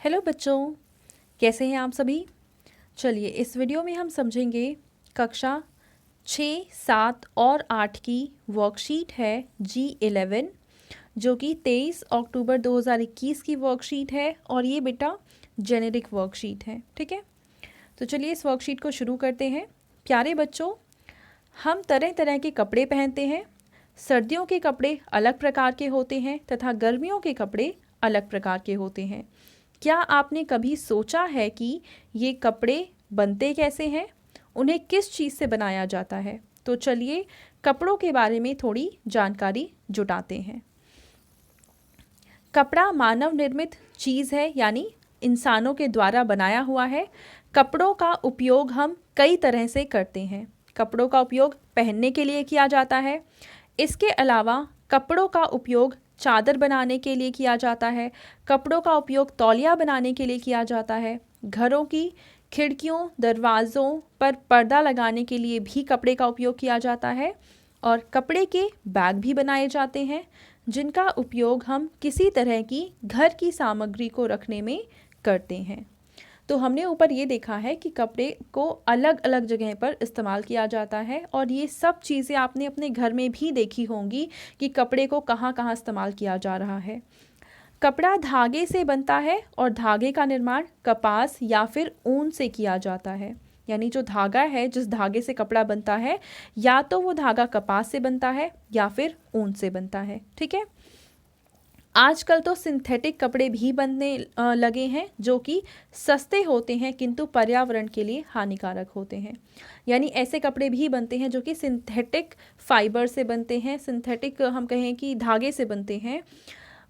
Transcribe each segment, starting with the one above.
Hello बच्चों, कैसे हैं आप सभी। चलिए इस वीडियो में हम समझेंगे कक्षा 6, 7 और 8 की वर्कशीट है G11 जो कि 23 अक्टूबर 2021 की वर्कशीट है और ये बेटा जेनेरिक वर्कशीट है। ठीक है, तो चलिए इस वर्कशीट को शुरू करते हैं। प्यारे बच्चों, हम तरह तरह के कपड़े पहनते हैं। सर्दियों के कपड़े अलग प्रकार के होते हैं तथा गर्मियों के कपड़े अलग प्रकार के होते हैं। क्या आपने कभी सोचा है कि ये कपड़े बनते कैसे हैं, उन्हें किस चीज़ से बनाया जाता है। तो चलिए कपड़ों के बारे में थोड़ी जानकारी जुटाते हैं। कपड़ा मानव निर्मित चीज़ है, यानी इंसानों के द्वारा बनाया हुआ है। कपड़ों का उपयोग हम कई तरह से करते हैं। कपड़ों का उपयोग पहनने के लिए किया जाता है। इसके अलावा कपड़ों का उपयोग चादर बनाने के लिए किया जाता है। कपड़ों का उपयोग तौलिया बनाने के लिए किया जाता है। घरों की खिड़कियों दरवाज़ों पर पर्दा लगाने के लिए भी कपड़े का उपयोग किया जाता है। और कपड़े के बैग भी बनाए जाते हैं जिनका उपयोग हम किसी तरह की घर की सामग्री को रखने में करते हैं। तो हमने ऊपर ये देखा है कि कपड़े को अलग अलग जगह पर इस्तेमाल किया जाता है और ये सब चीज़ें आपने अपने घर में भी देखी होंगी कि कपड़े को कहाँ कहाँ इस्तेमाल किया जा रहा है। कपड़ा धागे से बनता है और धागे का निर्माण कपास या फिर ऊन से किया जाता है। यानी जो धागा है, जिस धागे से कपड़ा बनता है, या तो वो धागा कपास से बनता है या फिर ऊन से बनता है। ठीक है, आजकल तो सिंथेटिक कपड़े भी बनने लगे हैं जो कि सस्ते होते हैं किंतु पर्यावरण के लिए हानिकारक होते हैं। यानी ऐसे कपड़े भी बनते हैं जो कि सिंथेटिक फाइबर से बनते हैं, सिंथेटिक हम कहें कि धागे से बनते हैं।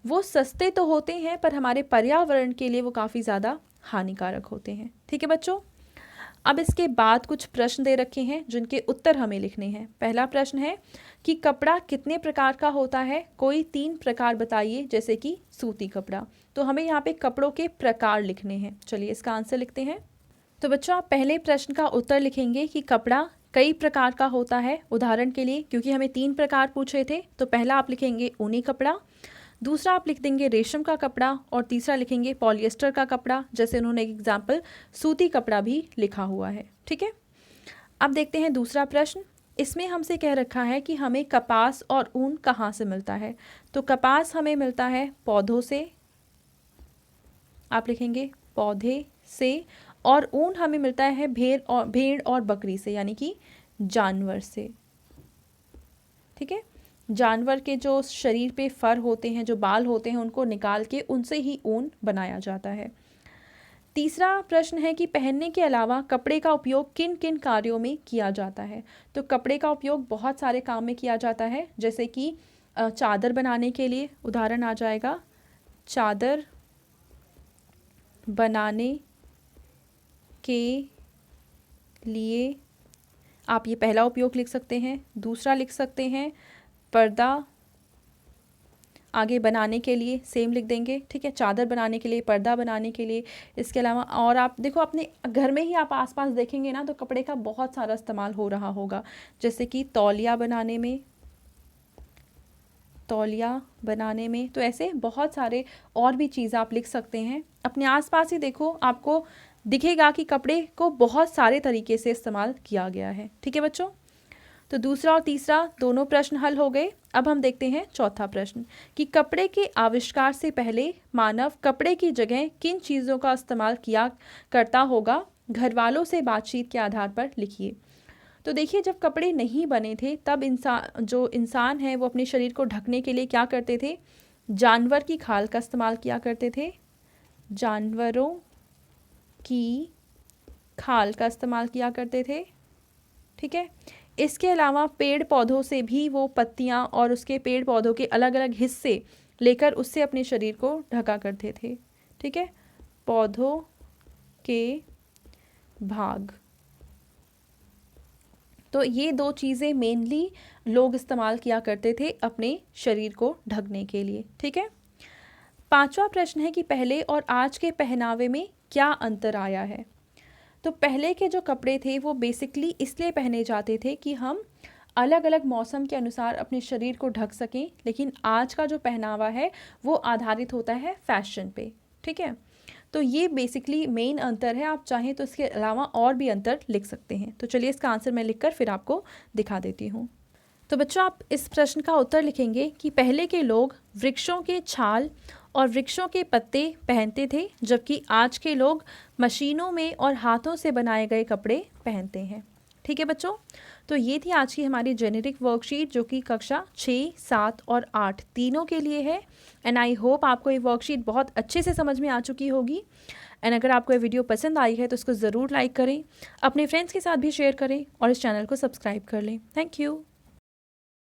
वो सस्ते तो होते हैं पर हमारे पर्यावरण के लिए वो काफ़ी ज़्यादा हानिकारक होते हैं। ठीक है बच्चों, अब इसके बाद कुछ प्रश्न दे रखे हैं जिनके उत्तर हमें लिखने हैं। पहला प्रश्न है कि कपड़ा कितने प्रकार का होता है, कोई 3 प्रकार बताइए, जैसे कि सूती कपड़ा। तो हमें यहाँ पे कपड़ों के प्रकार लिखने हैं। चलिए इसका आंसर लिखते हैं। तो बच्चों आप पहले प्रश्न का उत्तर लिखेंगे कि कपड़ा कई प्रकार का होता है। उदाहरण के लिए, क्योंकि हमें 3 प्रकार पूछे थे, तो पहला आप लिखेंगे ऊनी कपड़ा, दूसरा आप लिख देंगे रेशम का कपड़ा और तीसरा लिखेंगे पॉलिएस्टर का कपड़ा। जैसे उन्होंने एक एग्जाम्पल सूती कपड़ा भी लिखा हुआ है। ठीक है, अब देखते हैं दूसरा प्रश्न। इसमें हमसे कह रखा है कि हमें कपास और ऊन कहाँ से मिलता है। तो कपास हमें मिलता है पौधों से, आप लिखेंगे पौधे से, और ऊन हमें मिलता है भेड़ और बकरी से, यानी कि जानवर से। ठीक है, जानवर के जो शरीर पे फर होते हैं, जो बाल होते हैं, उनको निकाल के उनसे ही ऊन बनाया जाता है। तीसरा प्रश्न है कि पहनने के अलावा कपड़े का उपयोग किन किन कार्यों में किया जाता है। तो कपड़े का उपयोग बहुत सारे काम में किया जाता है, जैसे कि चादर बनाने के लिए उदाहरण आ जाएगा, चादर बनाने के लिए आप ये पहला उपयोग लिख सकते हैं। दूसरा लिख सकते हैं पर्दा आगे बनाने के लिए, सेम लिख देंगे। ठीक है, चादर बनाने के लिए, पर्दा बनाने के लिए। इसके अलावा और आप देखो अपने घर में ही आप आसपास देखेंगे ना, तो कपड़े का बहुत सारा इस्तेमाल हो रहा होगा, जैसे कि तौलिया बनाने में, तौलिया बनाने में। तो ऐसे बहुत सारे और भी चीज़ आप लिख सकते हैं। अपने आसपास ही देखो, आपको दिखेगा कि कपड़े को बहुत सारे तरीके से इस्तेमाल किया गया है। ठीक है बच्चों, तो दूसरा और तीसरा दोनों प्रश्न हल हो गए। अब हम देखते हैं चौथा प्रश्न कि कपड़े के आविष्कार से पहले मानव कपड़े की जगह किन चीज़ों का इस्तेमाल किया करता होगा, घर वालों से बातचीत के आधार पर लिखिए। तो देखिए, जब कपड़े नहीं बने थे तब इंसान है वो अपने शरीर को ढकने के लिए क्या करते थे, जानवर की खाल का इस्तेमाल किया करते थे। जानवरों की खाल का इस्तेमाल किया करते थे। ठीक है, इसके अलावा पेड़ पौधों से भी वो पत्तियां और उसके पेड़ पौधों के अलग अलग हिस्से लेकर उससे अपने शरीर को ढका करते थे। ठीक है, पौधों के भाग। तो ये दो चीज़ें मेनली लोग इस्तेमाल किया करते थे अपने शरीर को ढकने के लिए। ठीक है, पांचवा प्रश्न है कि पहले और आज के पहनावे में क्या अंतर आया है। तो पहले के जो कपड़े थे वो बेसिकली इसलिए पहने जाते थे कि हम अलग अलग मौसम के अनुसार अपने शरीर को ढक सकें, लेकिन आज का जो पहनावा है वो आधारित होता है फैशन पे। ठीक है, तो ये बेसिकली मेन अंतर है। आप चाहें तो इसके अलावा और भी अंतर लिख सकते हैं। तो चलिए इसका आंसर मैं लिखकर फिर आपको दिखा देती हूँ। तो बच्चों, आप इस प्रश्न का उत्तर लिखेंगे कि पहले के लोग वृक्षों के छाल और वृक्षों के पत्ते पहनते थे, जबकि आज के लोग मशीनों में और हाथों से बनाए गए कपड़े पहनते हैं। ठीक है बच्चों, तो ये थी आज की हमारी जेनेरिक वर्कशीट जो कि कक्षा 6, 7 और 8 तीनों के लिए है। एंड आई होप आपको ये वर्कशीट बहुत अच्छे से समझ में आ चुकी होगी। एंड अगर आपको ये वीडियो पसंद आई है तो इसको ज़रूर लाइक करें, अपने फ्रेंड्स के साथ भी शेयर करें और इस चैनल को सब्सक्राइब कर लें। Thank you.